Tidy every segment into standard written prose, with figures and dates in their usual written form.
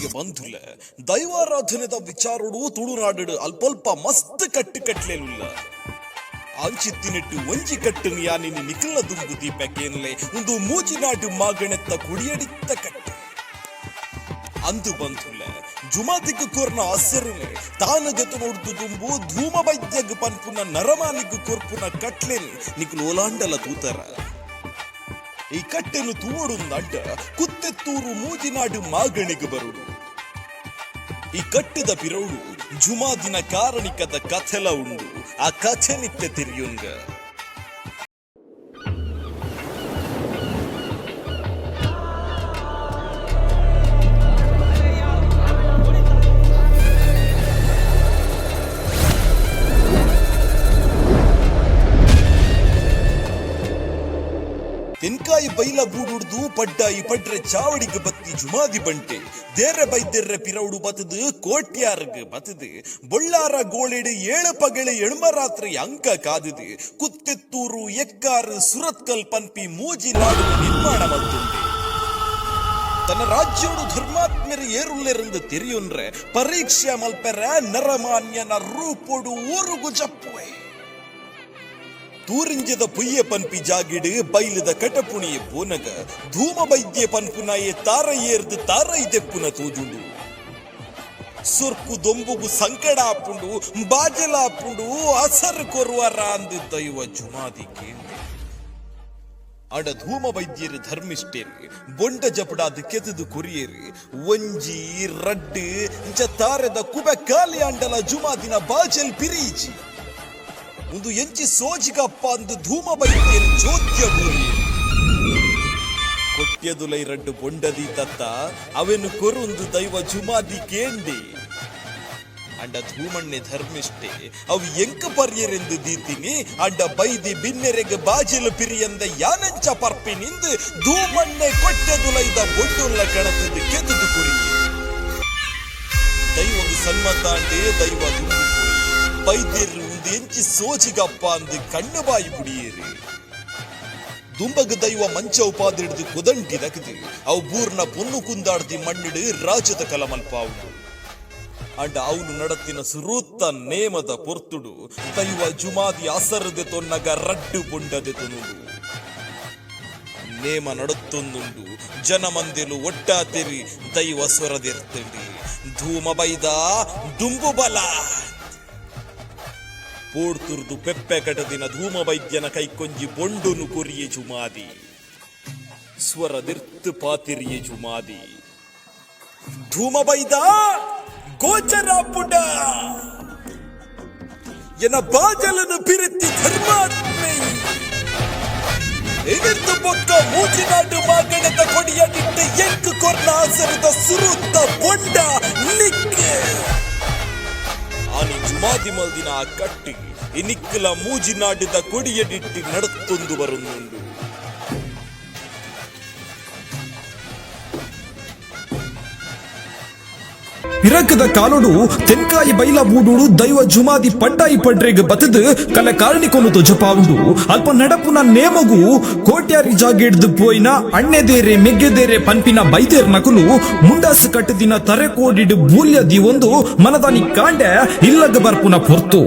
ಪ್ರಿಯ ಬಂಧುಲ ದೈವಾರಾಧನೆದ ವಿಚಾರಡು ತುಳುನಾಡು ಅಲ್ಪಲ್ಪ ಮಸ್ತ್ ಕಟ್ಟುಕಟ್ಲೇಲುಲ್ಲ ಆಂಚಿತ್ತಿನಿಟ್ಟು ಒಂಜಿ ಕಟ್ಟುನು ಯಾನಿನಿ ನಿಖಲ ದುಂಬು ದೀಪಕ್ಕೇನಲೆ ಒಂದು ಮೂಜಿನಾಡು ಮಾಗಣೆತ್ತ ಕುಡಿಯಡಿತ್ತ ಕಟ್ಟು ಅಂದು ಬಂಧುಲ ಜುಮಾದಿಗ್ ಕೊರ್ನ ಹಸಿರುಲೆ ತಾನಗತು ನೋಡ್ದು ದುಂಬು ಧೂಮ ವೈದ್ಯಗ್ ಪನ್ಪುನ ನರಮಾನಿಗ್ ಕೊರ್ಪುನ ಕಟ್ಲೇನು ನಿಖಲು ಓಲಾಂಡಲ ತೂತರ ಈ ಕಟ್ಟೆನು ತೂವಡುಂದಂಟ ಕುತ್ತೆತ್ತೂರು ಮೂಜಿನಾಡು ಮಾಗಣಿಗೆ ಬರುಡು ಈ ಕಟ್ಟದ ಪಿರೌಡು ಜುಮಾದಿನ ಕಾರಣಿಕದ ಕಥೆಲ ಉಂಡು ಆ ಕಥೆ ನಿತ್ಯ ತಿರಿಯುಂಗ ತೆನ್ಕಾಯಿ ಬೈಲ ಬೂಡುಡ್ದು ಪಡ್ಡಾಯಿ ಪಡ್ರೆ ಚಾವಡಿಗೆ ಬತ್ತಿ ಜುಮಾದಿ ಬಂಟೆ ದೇರೆ ಬೈದೆರ್ರೆ ಪಿರೌಡು ಬತದು ಕೋಟ್ಯಾರ್ಗ್ ಬತದು ಬೊಳ್ಳಾರ ಗೋಳೆಡು ಏಳು ಪಗಳೆ ಎಣ್ಮರಾತ್ರಿ ಅಂಕ ಕಾದುದು ಕುತ್ತೆತ್ತೂರು ಎಕ್ಕಾರು ಸುರತ್ಕಲ್ ಪನ್ಪಿ ಮೂಜಿ ನಾಡು ನಿರ್ಮಾಣ ಮತ್ತುಂಡೆ ತನ್ನ ರಾಜ್ಯೋಡು ಧರ್ಮಾತ್ಮರು ಏರುಳ್ಳೆರಂದು ತೆರಿಯೊನ್ರೆ ಪರೀಕ್ಷೆ ಮಲ್ಪೆರ ನರಮಾನ್ಯನ ರೂಪೋಡು ಊರುಗು ಜಪ್ಪುವೆ ತೂರಿಂಜದ ಪುಯ್ಯ ಪನ್ಪಿ ಜಾಗಿಡು ಬೈಲದ ಕಟಪುಣಿಯ ಪೋನಗ ಧೂಮ ವೈದ್ಯ ಪನ್ಪುನಾಯೆ ತಾರ ಏರ್ದು ತಾರ ಇದೆಪ್ಪುನ ತೋಜುಂಡು ಸುರ್ಪು ದೊಂಬುಗು ಸಂಕಡ ಆಪುಂಡು ಬಾಜಲ ಆಪುಂಡು ಅಸರು ಕೊರುವರ ಅಂದು ದೈವ ಜುಮಾದಿ ಕೇಂದ್ರ ಅಡ ಧೂಮ ವೈದ್ಯರು ಧರ್ಮಿಷ್ಠೇರು ಬೊಂಡ ಜಪಡಾದ ಕೆತದು ಕೊರಿಯರು ಒಂಜಿ ರಡ್ಡು ಇಂಚ ತಾರದ ಕುಬೆ ಕಾಲಿ ಅಂಡಲ ಜುಮಾದಿನ ಬಾಜಲ್ ಪಿರೀಜಿ ಒಂದು ಎಂಚಿ ಸೋಜಿಗಪ್ಪ ಅಂದು ಧೂಮ ಬೈದ್ಯರು ಚೋದ್ಯ ಗೋರಿ ಕೊಟ್ಯದುಲೈ ರಡ್ಡು ಬೊಂಡದಿ ತತ್ತ ಅವೆನು ಕೊರುಂದು ದೈವ ಜುಮಾದಿ ಕೇಂಡೆ ಅಂಡ ಧೂಮಣ್ಣೆ ಧರ್ಮಿಷ್ಠೆ ಅವು ಎಂಕ ಪರ್ಯರೆಂದು ದೀತಿನಿ ಅಂಡ ಬೈದಿ ಬಿನ್ನೆರೆಗೆ ಬಾಜಿಲು ಪಿರಿಯಂದ ಯಾನಂಚ ಪರ್ಪಿ ನಿಂದು ಧೂಮಣ್ಣೆ ಕೊಟ್ಯದುಲೈದ ಬೊಂಡುಲ್ಲ ಕಣತದು ಕೆದುದು ಕುರಿ ದೈವದು ಸನ್ಮತಾಂಡೆ ದೈವ ದುಂಬು ಬೈದ್ಯರು ಒಂದು ಎಂಚಿ ಸೋಜಿಗಪ್ಪ ಅಂದು ಕಣ್ಣು ಬಾಯಿ ಪುಡಿಯೇರಿ ದುಂಬಗ ದೈವ ಮಂಚ ಉಪಾದಿಡ್ದು ಕುದಂಟಿ ದಕದು ಅವು ಬೂರ್ನ ಪೊನ್ನು ಕುಂದಾಡ್ದಿ ಮಣ್ಣಿಡು ರಾಜದ ಕಲಮಲ್ಪಾವು ಅಂಡ ಅವನು ನಡತಿನ ಸುರೂತ್ತ ನೇಮದ ಪೊರ್ತುಡು ದೈವ ಜುಮಾದಿ ಅಸರದೆ ತೊನ್ನಗ ರಡ್ಡು ಬೊಂಡದೆ ತೊನುಡು ನೇಮ ನಡುತ್ತೊಂದುಂಡು ಜನಮಂದಿಲು ಒಟ್ಟಾತಿರಿ ದೈವ ಸ್ವರದಿರ್ತಂಡಿ ಧೂಮ ಬೈದ ದುಂಬು ಬಲ ಪೋಡ್ತುರ್ದು ಪೆಪ್ಪೆ ಕಟದಿನ ಧೂಮ ವೈದ್ಯನ ಕೈಕೊಂಜಿ ಬೊಂಡುನು ಕೊರಿಯೆ ಜುಮಾದಿ ಸ್ವರದಿರ್ತು ಪಾತಿರಿಯೆ ಜುಮಾದಿ ಧೂಮ ಬೈದ ಗೋಚರ ಪುಡ ಎನ ಬಾಜಲನು ಪಿರಿತಿ ಧರ್ಮಾತ್ಮೆ ಎನಿರ್ದು ಬೊಕ್ಕ ಮೂಜಿನಾಡು ಮಾಗಣದ ಕೊಡಿಯ ನಿಟ್ಟ ಎಂಕು ಕೊರ್ನ ಆಸರದ ಸುರುತ್ತ ಬೊಂಡ ನಿಕ್ಕೆ ಆನಿ ಜುಮಾದಿ ಮಲ್ದಿನ ಆ ಕಟ್ಟಿ ಇನಿಕ್ಕಲ ಮೂಜಿನಾಡಿದ ಕೊಡಿಯಡಿಟ್ಟಿ ನಡತ್ತೊಂದು ಬರುന്നുಂಡು ಪಿರಕದ ಕಾಲೋಡು ತೆನ್ಕಾಯಿ ಬೈಲ ಬೂಡುಡು ದೈವ ಜುಮಾದಿ ಪಡ್ಡಾಯಿ ಪಡ್ರೆಗ್ ಬತದು ಕಲೆ ಕಾರಣಿಕೊನು ತೊಜಪಾವುಂಡು ಅಲ್ಪ ನಡಪುನ ನೇಮಗು ಕೋಟ್ಯಾರಿ ಜಾಗಿಡ್ದು ಪೋಯಿನ ಅಣ್ಣೆದೇರೆ ಮೆಗ್ಗೆದೇರೆ ಪನ್ಪಿನ ಬೈದೇರ್ ನಕುಲು ಮುಂಡಾಸು ಕಟ್ಟದಿನ ತರೆ ಕೋಡಿಡು ಬೂಲ್ಯದಿ ಒಂದು ಮನದಾನಿ ಕಾಂಡೆ ಇಲ್ಲಗ ಬರ್ಪುನ ಪೊರ್ತು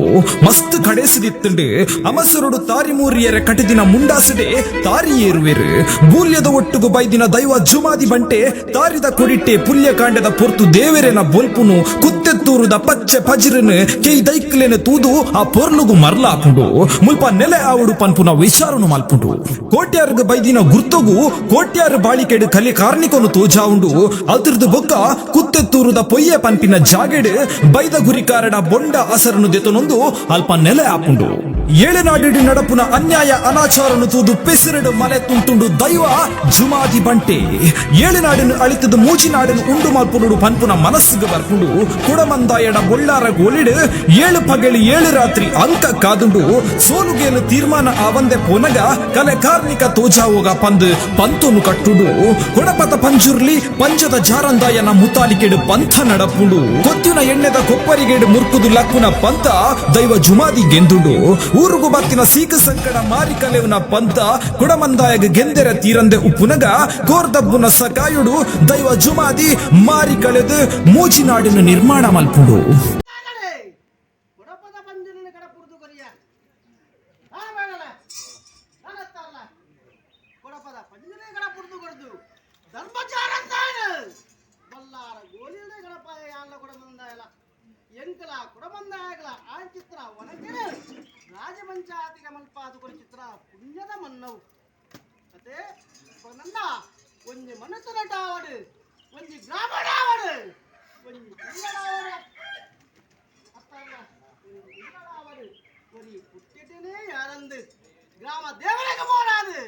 ಮಸ್ತ್ ಕಡೆಸಿದಿತ್ತಂಡು ಅಮಸರುಡು ತಾರಿ ಮೂರಿಯರೆ ಕಟ್ಟದಿನ ಮುಂಡಾಸಡೆ ತಾರಿ ಏರುವೆರು ಬೂಲ್ಯದ ಒಟ್ಟುಗು ಬೈದಿನ ದೈವ ಜುಮಾದಿ ಬಂಟೆ ತಾರಿದ ಕೊಡಿಟ್ಟೆ ಪುಲ್ಯ ಕಾಂಡದ ಪೊರ್ತು ದೇವೆರೆನ ಬೊಲ್ಪುನು ಕುತ್ತೆತ್ತೂರುದ ಪಚ್ಚೆ ಪಜಿರನು ಕೈ ದೈಕ್ಲೇನೆ ತೂದು ಆ ಪೊರ್ಲುಗು ಮರ್ಲಾಪುಂಡು ಮುಲ್ಪ ನೆಲೆ ಆವಡು ಪನ್ಪುನ ವಿಚಾರನು ಮಲ್ಪುಂಡು ಕೋಟ್ಯಾರ್ಗ ಬೈದಿನ ಗುರ್ತುಗು ಕೋಟ್ಯಾರ ಬಾಳಿಕೆಡು ಕಲೆ ಕಾರ್ಣಿಕೊನು ತೋಜಾವುಂಡು ಅದ್ರದ್ದು ಬೊಕ್ಕ ಕುತ್ತೆತ್ತೂರುದ ಪೊಯ್ಯೆ ಪನ್ಪಿನ ಜಾಗೆಡು ಬೈದ ಗುರಿಕಾರಡ ಬೊಂಡ ಅಸರನು ದೆತನೊಂದು ಅಲ್ಪ ನೆಲೆ ಆಪುಂಡು ಏಳೆನಾಡಿಡು ನಡಪುನ ಅನ್ಯಾಯ ಅನಾಚಾರನು ತೂದು ಪೆಸಿರಡು ಮಲೆ ತುಂಟುಂಡು ದೈವ ಜುಮಾದಿ ಬಂಟೆ ಏಳೆನಾಡನ್ನು ಅಳಿತದ ಮೂಜಿನಾಡನ್ನು ಉಂಡು ಮಲ್ಪುನುಡು ಪನ್ಪುನ ಮನಸ್ಸಿಗೆ ಬರ್ಪುಂಡು ಕುಡಮಂದಾಯಡ ಬೊಳ್ಳಾರ ಗೋಲಿಡು ಏಳು ಪಗಳಿ ಏಳು ರಾತ್ರಿ ಅಂಕ ಕಾದುಂಡು ಸೋಲುಗೇಲು ತೀರ್ಮಾನ ಆವಂದೆ ಪೋನಗ ಕಲೆ ಕಾರ್ಮಿಕ ತೋಜಾವೋಗ ಪಂದು ಪಂತೊನು ಕಟ್ಟುಡು ಕೊಡಪತ ಪಂಜುರ್ಲಿ ಪಂಜದ ಜಾರಂದಾಯನ ಮುತಾಲಿಕೆಡು ಪಂಥ ನಡಪುಂಡು ಕೊತ್ತಿನ ಎಣ್ಣೆದ ಕೊಪ್ಪರಿಗೆಡು ಮುರ್ಕುದು ಲಕ್ಕುನ ಪಂಥ ದೈವ ಜುಮಾದಿ ಗೆಂದುಡು ಊರುಗು ಬತ್ತಿನ ಸೀಕ ಸಂಕಡ ಮಾರಿ ಕಲೆವನ ಪಂತ ಕುಡಮಂದಾಯಗ ಗೆಂದೆರ ತೀರಂದೆ ಉಪ್ಪುನಗ ಕೋರ್ದಬ್ಬುನ ಸಕಾಯುಡು ದೈವ ಜುಮಾದಿ ಮಾರಿ ಕಳೆದು ಮೂಜಿನಾಡಿನ ನಿರ್ಮಾಣ ಮಲ್ಪುಡು. ಕೊಡಪದ ಪಂಜರನ ಕಡ ಪುರ್ದು ಕೊರಿಯ ಆ ಬೇಡಲ ನಾನತ್ತಲ್ಲ ಕೊಡಪದ ಪಂಜರನ ಕಡ ಪುರ್ದು ಕೊರ್ದು ಧರ್ಮಚಾರ ಅಂತಾನೆ ಬಲ್ಲಾರ ಗೋಲಿನ ಗಣಪಾಯ ಯಾಲ್ಲ ಕೊಡಮಂದಾಯಲ ಎಂಕಲ ಕೊಡಮಂದಾಯಗಳ ಆ ಚಿತ್ರ ಒಣಗಿನ ರಾಜಪಂಚಾಯತಿಗೆ ಮಲ್ಪಾದು ಕೊಡ ಚಿತ್ರ ಪುಣ್ಯದ ಮನ್ನವು ಮತ್ತೆ ನನ್ನ ಒಂಜಿ ಮನಸ್ಸನಟಾವಡು ಒಂಜಿ ಗ್ರಾಮಡಾವಡು ಒಂಜಿ ಜಿಲ್ಲಡಾವಡು ஒரு புட்டிட்டே யாரந்து கிராம தேவனுக்கு போடாது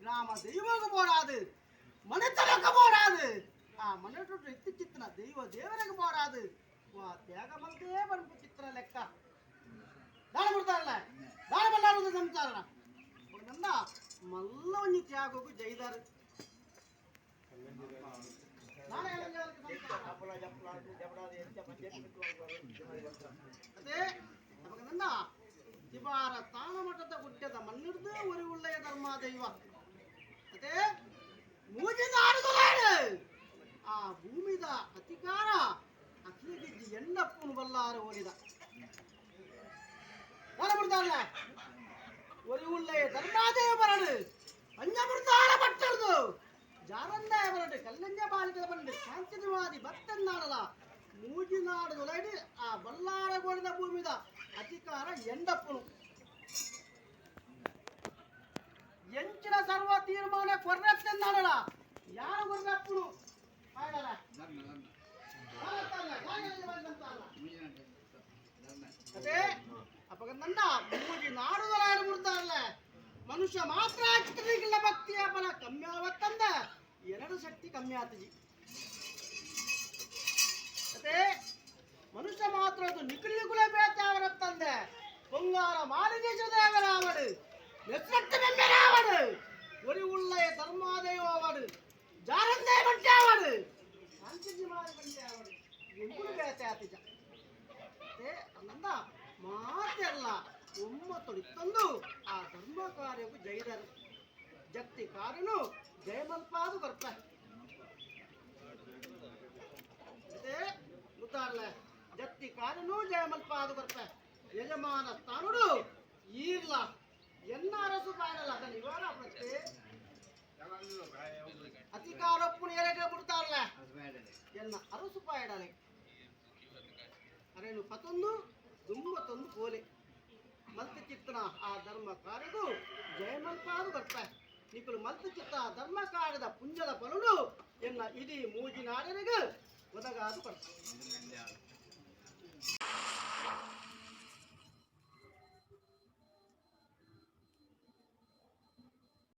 கிராம தெய்வனுக்கு போடாது மனுஷனுக்கு போடாது ಆ ಮನುಷ್ಯರು ಎತ್ತಿ ಚಿತ್ರ ದೈವ ದೇವರಿಗೆ போடாது ವಾ ತ್ಯಾಗಮಂತೆ ಬಂದು ಚಿತ್ರ ಲೆಕ್ಕ ದಾನ ಬಿಡ್ತಾರಲ್ಲ ದಾನ ಬಲ್ಲಾರು ಸಂಸಾರ ನನ್ನ ಮಲ್ಲ ಒಂಜಿ ತ್ಯಾಗಕ್ಕೂ ಜೈದಾರು ನಾಳೆ ಅದೇ ನನ್ನ ದಿವಾರ ತಾಳಮಠದ ಗುಡ್ಡದ ಮಣ್ಣಿಡ್ದು ಒಂದು ಒಳ್ಳೆಯ ಧರ್ಮ ದೈವ ಅದೇ ಮೂಜಿನಾಡುಗಳಾಡು ಆ ಭೂಮಿದ ಅಧಿಕಾರ ಅಕ್ಲಿಗಿಜ್ಜಿ ಎಂಡಪ್ಪನು ಬಲ್ಲಾರು ಓಡಿದ ಬಿಡ್ತಾರಲ್ಲ ಒಂದು ಒಳ್ಳೆಯ ಧರ್ಮಾದೇವ ಬರಡು ಪಂಚಮೃತಾಳ ಪಟ್ಟರ್ದು ಜಾರಂದಾಯ ಬರಡು ಕಲ್ಲಂಜ ಬಾಲಿಕದ ಬಂದು ಶಾಂತಿವಾದಿ ಭಕ್ತನ್ನಾಡಲ ಮೂಜಿನಾಡುಗಳಾಡಿ ಆ ಬಲ್ಲಾರಗೋಡಿನ ಭೂಮಿದ ಅಧಿಕಾರ ಎಂಡಪ್ಪನು ಎಂಚಿನ ಸರ್ವ ತೀರ್ಮಾನ ಕೊರ್ರತ್ತೆಂದಾಡಲ ಯಾರು ಕೊರ್ರಪ್ಪನು ಮಾಡಲ್ಲ ಅದೇ ಅಪಗಂದ ಮೂಜಿ ನಾಡುಗಳಾಡಿ ಬಿಡ್ತಾರಲ್ಲ ಮನುಷ್ಯ ಮಾತ್ರ ಚಿತ್ರಗಿಲ್ಲ ಭಕ್ತಿಯ ಫಲ ಕಮ್ಮಿ ಆವತ್ತಂದ ಎರಡು ಶಕ್ತಿ ಕಮ್ಮಿ ಆತಜಿ ಅದೇ ಮನುಷ್ಯ ಮಾತ್ರ ಅದು ನಿಖಿಲಿಗುಲ ಬೇತೆ ಅವರತ್ತಂದೆ பொங்கார மாளிகேஜதேவராவடு நெற்றட்டு மெம்மராவடு ஒரு உள்ளே ಧರ್ಮಾದೇವಾವಡು ಜಾರಂದೇ ಬಂಟ್ಯಾವಡು ಶಾಂತಿಜಿ ಮಾರಿ ಬಂಟ್ಯಾವಡು ಎಂಬುದು ಬೇತೆ ಆತಿಜ ಏ ಅನ್ನಂದ ಮಾತೆಲ್ಲ ಒಮ್ಮತ್ತೊಡಿ ತಂದು ಆ ಧರ್ಮ ಕಾರ್ಯಕ್ಕೂ ಜೈದರು ಜಕ್ತಿ ಕಾರ್ಯನು ಜಯಮಲ್ಪಾದು ಬರ್ತ ಅದೇ ಗೊತ್ತಾರಲ್ಲ ಜಕ್ತಿ ಕಾರ್ಯನು ಜಯಮಲ್ಪಾದು ಬರ್ತ ಯಜಮಾನ ತಾನುಡು ಈರ್ಲ ಎನ್ನ ಅರಸು ಪಾಡಲ್ಲ ಅದನ್ನು ಇವಾಗ ಪ್ರಶ್ನೆ ಅಧಿಕಾರಪ್ಪು ಏರಗೆ ಬಿಡ್ತಾರಲ್ಲ ಎನ್ನ ಅರಸು ಪಾಡಲೆ ಅರೇನು ಪತೊಂದು ದುಂಬತ್ತೊಂದು ಕೋಲೆ ಮಲ್ತ ಚಿತ್ತನ ಆ ಧರ್ಮ ಕಾರ್ಯದು ಜಯಮಲ್ಪಾದು ಬರ್ತ ನಿಕ್ಕಳು ಮಲ್ತ ಚಿತ್ತ ಧರ್ಮ ಕಾರ್ಯದ ಪುಂಜದ ಫಲುಡು ಎನ್ನ ಇಡೀ ಮೂಜಿನಾಡನಿಗೆ ಒದಗಾದು ಬರ್ತ